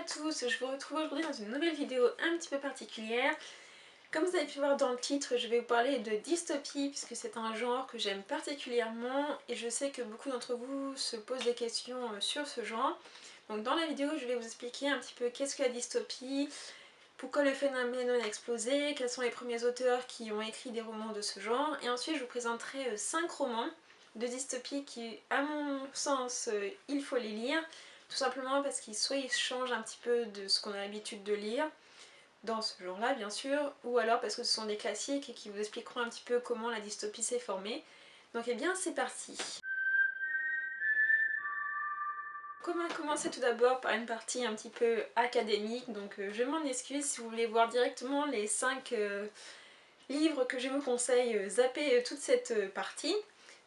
tous, je vous retrouve aujourd'hui dans une nouvelle vidéo un petit peu particulière. Comme vous avez pu voir dans le titre, je vais vous parler de dystopie puisque c'est un genre que j'aime particulièrement et je sais que beaucoup d'entre vous se posent des questions sur ce genre. Donc dans la vidéo, je vais vous expliquer un petit peu qu'est-ce que la dystopie, pourquoi le phénomène a explosé, quels sont les premiers auteurs qui ont écrit des romans de ce genre, et ensuite je vous présenterai 5 romans de dystopie qui, à mon sens, il faut les lire, tout simplement parce qu'ils soit ils changent un petit peu de ce qu'on a l'habitude de lire, dans ce genre-là bien sûr, ou alors parce que ce sont des classiques et qui vous expliqueront un petit peu comment la dystopie s'est formée. Donc eh bien c'est parti. On va commencer tout d'abord par une partie un petit peu académique, donc je m'en excuse si vous voulez voir directement les 5 livres que je vous conseille, zapper toute cette partie.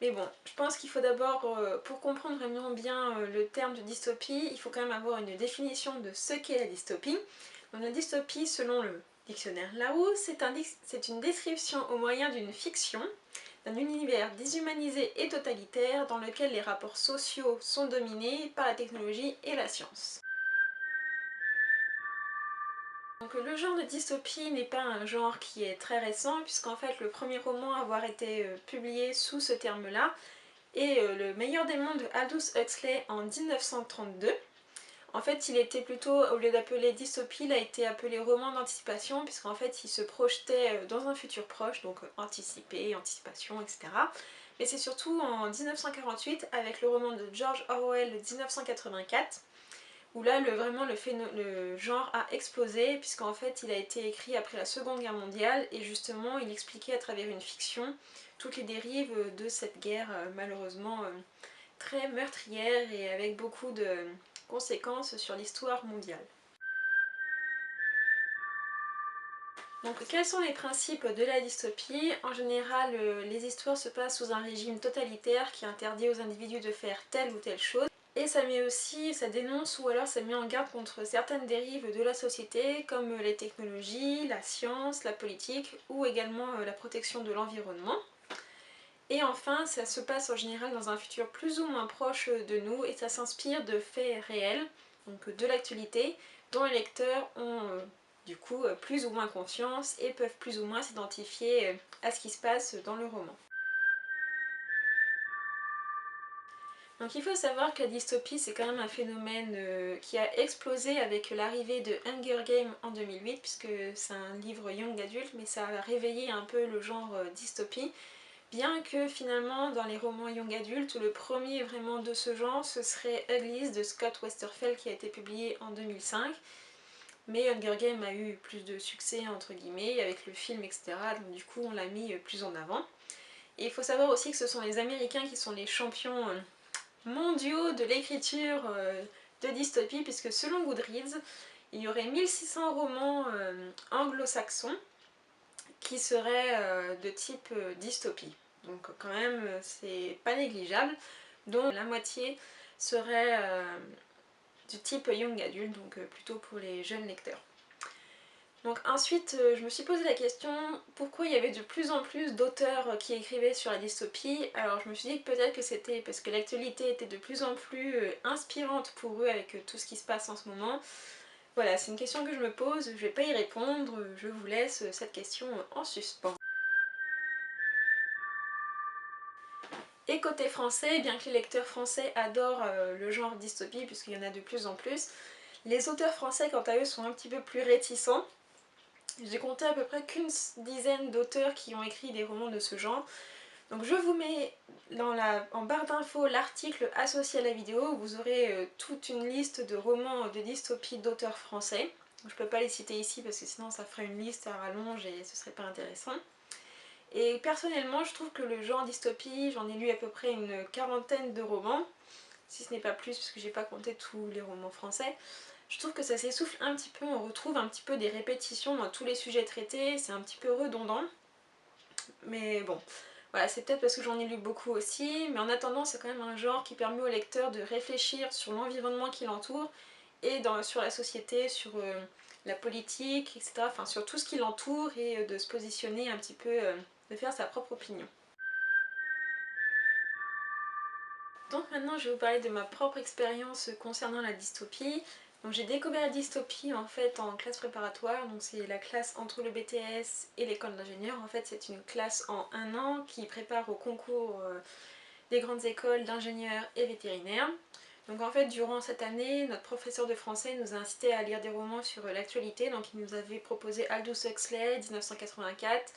Mais bon, je pense qu'il faut d'abord, pour comprendre vraiment bien le terme de dystopie, il faut quand même avoir une définition de ce qu'est la dystopie. Donc la dystopie, selon le dictionnaire Larousse, c'est une description au moyen d'une fiction d'un univers déshumanisé et totalitaire dans lequel les rapports sociaux sont dominés par la technologie et la science. Donc le genre de dystopie n'est pas un genre qui est très récent puisqu'en fait le premier roman à avoir été publié sous ce terme-là est Le meilleur des mondes de Aldous Huxley en 1932. En fait il était plutôt, au lieu d'appeler dystopie, il a été appelé roman d'anticipation puisqu'en fait il se projetait dans un futur proche, donc anticipé, anticipation, etc. Mais c'est surtout en 1948 avec le roman de George Orwell 1984 où là vraiment le genre a explosé puisqu'en fait il a été écrit après la Seconde Guerre mondiale et justement il expliquait à travers une fiction toutes les dérives de cette guerre malheureusement très meurtrière et avec beaucoup de conséquences sur l'histoire mondiale. Donc quels sont les principes de la dystopie? En général, les histoires se passent sous un régime totalitaire qui interdit aux individus de faire telle ou telle chose. Et ça met aussi, ça dénonce ou alors ça met en garde contre certaines dérives de la société comme les technologies, la science, la politique ou également la protection de l'environnement. Et enfin, ça se passe en général dans un futur plus ou moins proche de nous et ça s'inspire de faits réels, donc de l'actualité, dont les lecteurs ont du coup plus ou moins confiance et peuvent plus ou moins s'identifier à ce qui se passe dans le roman. Donc il faut savoir que la dystopie c'est quand même un phénomène qui a explosé avec l'arrivée de Hunger Games en 2008 puisque c'est un livre young adulte mais ça a réveillé un peu le genre dystopie. Bien que finalement dans les romans young adultes, le premier vraiment de ce genre ce serait Uglies de Scott Westerfeld qui a été publié en 2005. Mais Hunger Games a eu plus de succès entre guillemets avec le film etc. Donc du coup on l'a mis plus en avant. Et il faut savoir aussi que ce sont les Américains qui sont les champions mondiaux de l'écriture de dystopie puisque selon Goodreads, il y aurait 1600 romans anglo-saxons qui seraient de type dystopie. Donc quand même c'est pas négligeable, dont la moitié serait du type young adult, donc plutôt pour les jeunes lecteurs. Donc ensuite je me suis posé la question pourquoi il y avait de plus en plus d'auteurs qui écrivaient sur la dystopie. Alors je me suis dit que peut-être que c'était parce que l'actualité était de plus en plus inspirante pour eux avec tout ce qui se passe en ce moment. Voilà, c'est une question que je me pose, je vais pas y répondre, je vous laisse cette question en suspens. Et côté français, bien que les lecteurs français adorent le genre dystopie puisqu'il y en a de plus en plus, les auteurs français quant à eux sont un petit peu plus réticents. J'ai compté à peu près qu'une dizaine d'auteurs qui ont écrit des romans de ce genre. Donc je vous mets en barre d'infos l'article associé à la vidéo où vous aurez toute une liste de romans de dystopie d'auteurs français. Je ne peux pas les citer ici parce que sinon ça ferait une liste à rallonge et ce serait pas intéressant. Et personnellement je trouve que le genre dystopie, j'en ai lu à peu près une quarantaine de romans, si ce n'est pas plus parce que j'ai pas compté tous les romans français. Je trouve que ça s'essouffle un petit peu, on retrouve un petit peu des répétitions dans tous les sujets traités, c'est un petit peu redondant. Mais bon, voilà, c'est peut-être parce que j'en ai lu beaucoup aussi, mais en attendant c'est quand même un genre qui permet au lecteur de réfléchir sur l'environnement qui l'entoure et sur la société, sur la politique, etc. Enfin sur tout ce qui l'entoure et de se positionner un petit peu, de faire sa propre opinion. Donc maintenant je vais vous parler de ma propre expérience concernant la dystopie. Donc j'ai découvert la dystopie en fait en classe préparatoire, donc c'est la classe entre le BTS et l'école d'ingénieur. En fait c'est une classe en un an qui prépare au concours des grandes écoles d'ingénieurs et vétérinaires. Donc en fait durant cette année, notre professeur de français nous a incité à lire des romans sur l'actualité. Donc il nous avait proposé Aldous Huxley, 1984,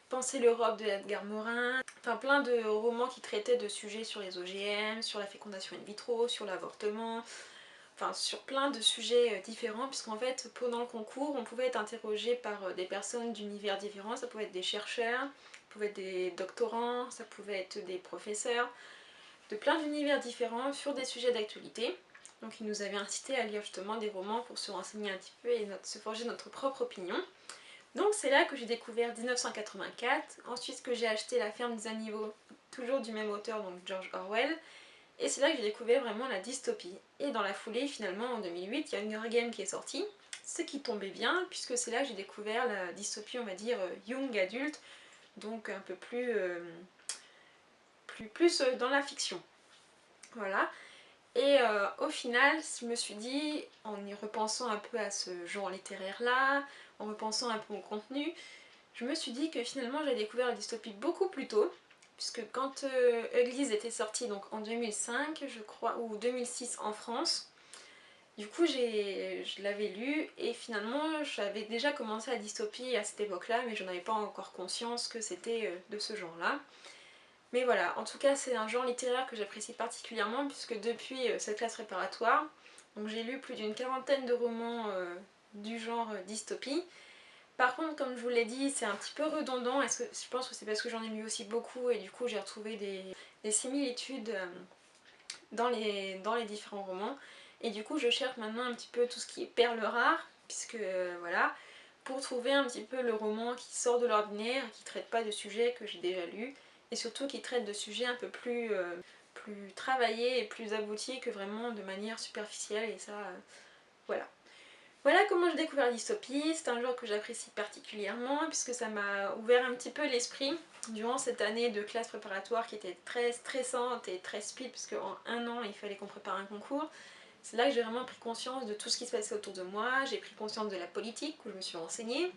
Penser l'Europe de Edgar Morin, enfin plein de romans qui traitaient de sujets sur les OGM, sur la fécondation in vitro, sur l'avortement, enfin sur plein de sujets différents, puisqu'en fait pendant le concours on pouvait être interrogé par des personnes d'univers différents. Ça pouvait être des chercheurs, ça pouvait être des doctorants, ça pouvait être des professeurs, de plein d'univers différents sur des sujets d'actualité. Donc il nous avait incité à lire justement des romans pour se renseigner un petit peu et se forger notre propre opinion. Donc c'est là que j'ai découvert 1984, ensuite que j'ai acheté La ferme des animaux, toujours du même auteur, donc George Orwell, et c'est là que j'ai découvert vraiment la dystopie. Et dans la foulée, finalement, en 2008, il y a Hunger Games qui est sorti, ce qui tombait bien, puisque c'est là que j'ai découvert la dystopie, on va dire, young adulte, donc un peu plus dans la fiction. Voilà. Et au final, je me suis dit, en y repensant un peu à ce genre littéraire-là, en repensant un peu au contenu, je me suis dit que finalement j'avais découvert la dystopie beaucoup plus tôt, puisque quand Uglies était sorti donc en 2005 je crois, ou 2006 en France, du coup je l'avais lu et finalement j'avais déjà commencé la dystopie à cette époque-là, mais je n'avais pas encore conscience que c'était de ce genre-là. Mais voilà, en tout cas c'est un genre littéraire que j'apprécie particulièrement, puisque depuis cette classe préparatoire, donc j'ai lu plus d'une quarantaine de romans du genre dystopie. Par contre, comme je vous l'ai dit, c'est un petit peu redondant. Je pense que c'est parce que j'en ai lu aussi beaucoup et du coup j'ai retrouvé des similitudes dans les différents romans. Et du coup je cherche maintenant un petit peu tout ce qui est perles rares, puisque voilà, pour trouver un petit peu le roman qui sort de l'ordinaire, qui ne traite pas de sujets que j'ai déjà lus, et surtout qui traite de sujets un peu plus travaillés et plus aboutis que vraiment de manière superficielle, et ça, voilà. Voilà comment j'ai découvert la dystopie. C'est un genre que j'apprécie particulièrement puisque ça m'a ouvert un petit peu l'esprit durant cette année de classe préparatoire qui était très stressante et très speed, puisque en un an il fallait qu'on prépare un concours. C'est là que j'ai vraiment pris conscience de tout ce qui se passait autour de moi, j'ai pris conscience de la politique où je me suis renseignée,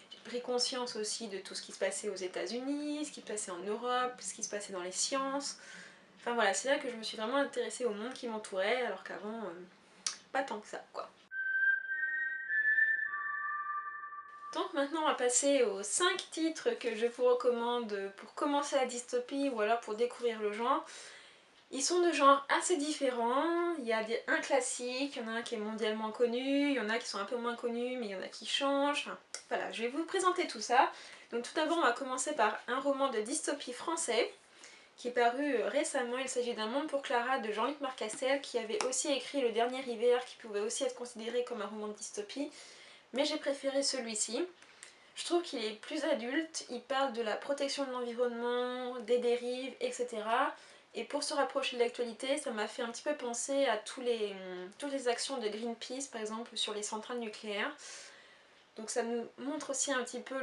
j'ai pris conscience aussi de tout ce qui se passait aux États-Unis, ce qui se passait en Europe, ce qui se passait dans les sciences. Enfin voilà, c'est là que je me suis vraiment intéressée au monde qui m'entourait, alors qu'avant, pas tant que ça, quoi. Donc maintenant on va passer aux 5 titres que je vous recommande pour commencer la dystopie ou alors pour découvrir le genre. Ils sont de genres assez différents, il y a un classique, il y en a un qui est mondialement connu, il y en a qui sont un peu moins connus mais il y en a qui changent. Enfin, voilà, je vais vous présenter tout ça. Donc tout d'abord on va commencer par un roman de dystopie français qui est paru récemment. Il s'agit d'un monde pour Clara de Jean-Luc Marcastel, qui avait aussi écrit Le Dernier Hiver, qui pouvait aussi être considéré comme un roman de dystopie, mais j'ai préféré celui-ci. Je trouve qu'il est plus adulte, il parle de la protection de l'environnement, des dérives, etc. Et pour se rapprocher de l'actualité, ça m'a fait un petit peu penser à toutes les actions de Greenpeace, par exemple, sur les centrales nucléaires. Donc ça nous montre aussi un petit peu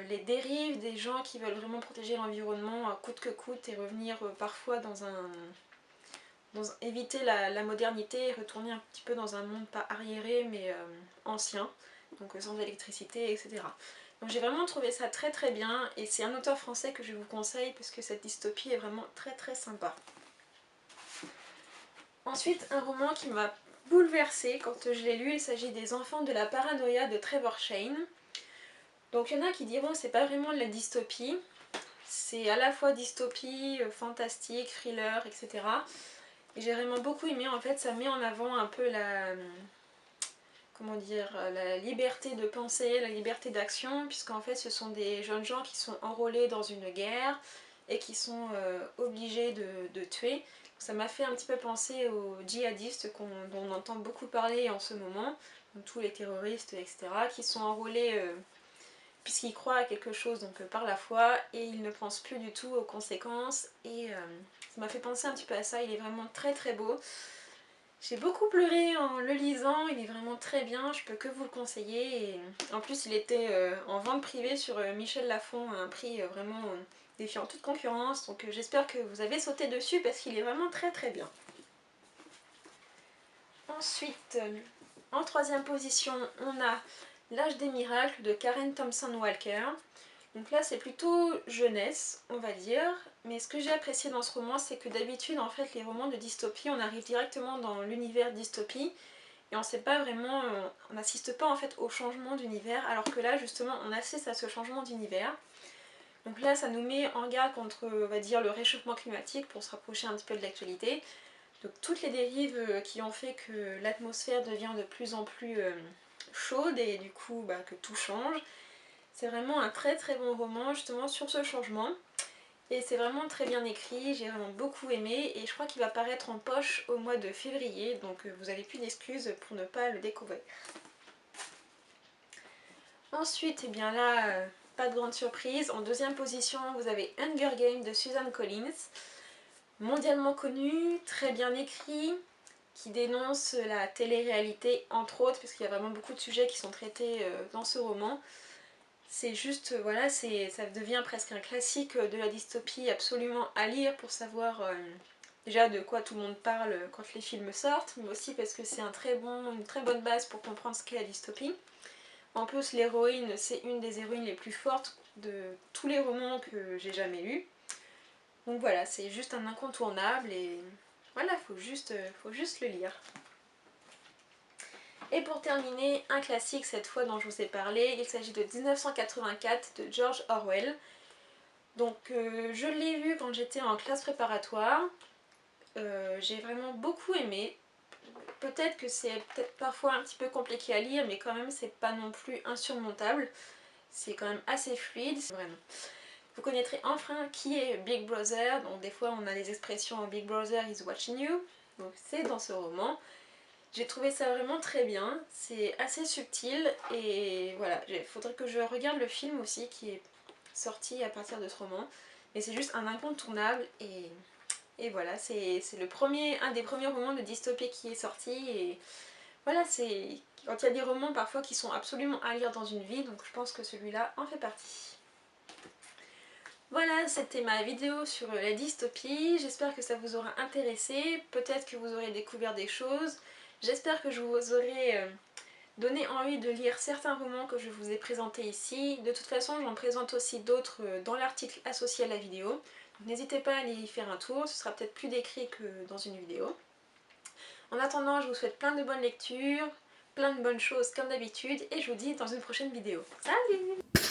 les dérives des gens qui veulent vraiment protéger l'environnement à coûte que coûte et revenir parfois éviter la modernité et retourner un petit peu dans un monde pas arriéré mais ancien, donc sans électricité, etc. Donc j'ai vraiment trouvé ça très très bien et c'est un auteur français que je vous conseille parce que cette dystopie est vraiment très très sympa. Ensuite, un roman qui m'a bouleversée quand je l'ai lu, il s'agit des Enfants de la paranoïa de Trevor Shane. Donc il y en a qui diront que c'est pas vraiment de la dystopie, c'est à la fois dystopie, fantastique, thriller, etc. Et j'ai vraiment beaucoup aimé, en fait ça met en avant un peu la liberté de penser, la liberté d'action, puisqu'en fait ce sont des jeunes gens qui sont enrôlés dans une guerre et qui sont obligés de tuer. Ça m'a fait un petit peu penser aux djihadistes dont on entend beaucoup parler en ce moment, donc tous les terroristes, etc., qui sont enrôlés puisqu'ils croient à quelque chose donc par la foi et ils ne pensent plus du tout aux conséquences. Et ça m'a fait penser un petit peu à ça. Il est vraiment très très beau. J'ai beaucoup pleuré en le lisant, il est vraiment très bien, je peux que vous le conseiller. Et en plus il était en vente privée sur Michel Lafon à un prix vraiment défiant toute concurrence, donc j'espère que vous avez sauté dessus parce qu'il est vraiment très très bien. Ensuite, En troisième position, on a L'âge des miracles de Karen Thompson Walker. Donc là c'est plutôt jeunesse on va dire, mais ce que j'ai apprécié dans ce roman c'est que d'habitude en fait les romans de dystopie on arrive directement dans l'univers dystopie et on sait pas vraiment, on n'assiste pas en fait au changement d'univers alors que là justement on assiste à ce changement d'univers. Donc là ça nous met en garde contre on va dire le réchauffement climatique pour se rapprocher un petit peu de l'actualité. Donc toutes les dérives qui ont fait que l'atmosphère devient de plus en plus chaude et du coup que tout change. C'est vraiment un très très bon roman justement sur ce changement. Et c'est vraiment très bien écrit, j'ai vraiment beaucoup aimé et je crois qu'il va paraître en poche au mois de février, donc vous n'avez plus d'excuses pour ne pas le découvrir. Ensuite, et bien là, pas de grande surprise, en deuxième position vous avez Hunger Games de Susan Collins, mondialement connu, très bien écrit, qui dénonce la télé-réalité entre autres, parce qu'il y a vraiment beaucoup de sujets qui sont traités dans ce roman. C'est juste, voilà, ça devient presque un classique de la dystopie absolument à lire pour savoir déjà de quoi tout le monde parle quand les films sortent, mais aussi parce que c'est une très bonne base pour comprendre ce qu'est la dystopie. En plus, l'héroïne, c'est une des héroïnes les plus fortes de tous les romans que j'ai jamais lus. Donc voilà, c'est juste un incontournable et voilà, faut juste le lire. Et pour terminer, un classique cette fois dont je vous ai parlé, il s'agit de 1984 de George Orwell. Donc je l'ai lu quand j'étais en classe préparatoire, j'ai vraiment beaucoup aimé. Peut-être que c'est parfois un petit peu compliqué à lire, mais quand même c'est pas non plus insurmontable. C'est quand même assez fluide, vraiment. Vous connaîtrez enfin qui est Big Brother, donc des fois on a les expressions Big Brother is watching you, donc c'est dans ce roman. J'ai trouvé ça vraiment très bien, c'est assez subtil et voilà, il faudrait que je regarde le film aussi qui est sorti à partir de ce roman. Mais c'est juste un incontournable et voilà, c'est un des premiers romans de dystopie qui est sorti et voilà, c'est quand il y a des romans parfois qui sont absolument à lire dans une vie, donc je pense que celui-là en fait partie. Voilà, c'était ma vidéo sur la dystopie, j'espère que ça vous aura intéressé, peut-être que vous aurez découvert des choses, j'espère que je vous aurai donné envie de lire certains romans que je vous ai présentés ici. De toute façon, j'en présente aussi d'autres dans l'article associé à la vidéo. N'hésitez pas à aller y faire un tour, ce sera peut-être plus décrit que dans une vidéo. En attendant, je vous souhaite plein de bonnes lectures, plein de bonnes choses comme d'habitude, et je vous dis dans une prochaine vidéo. Salut!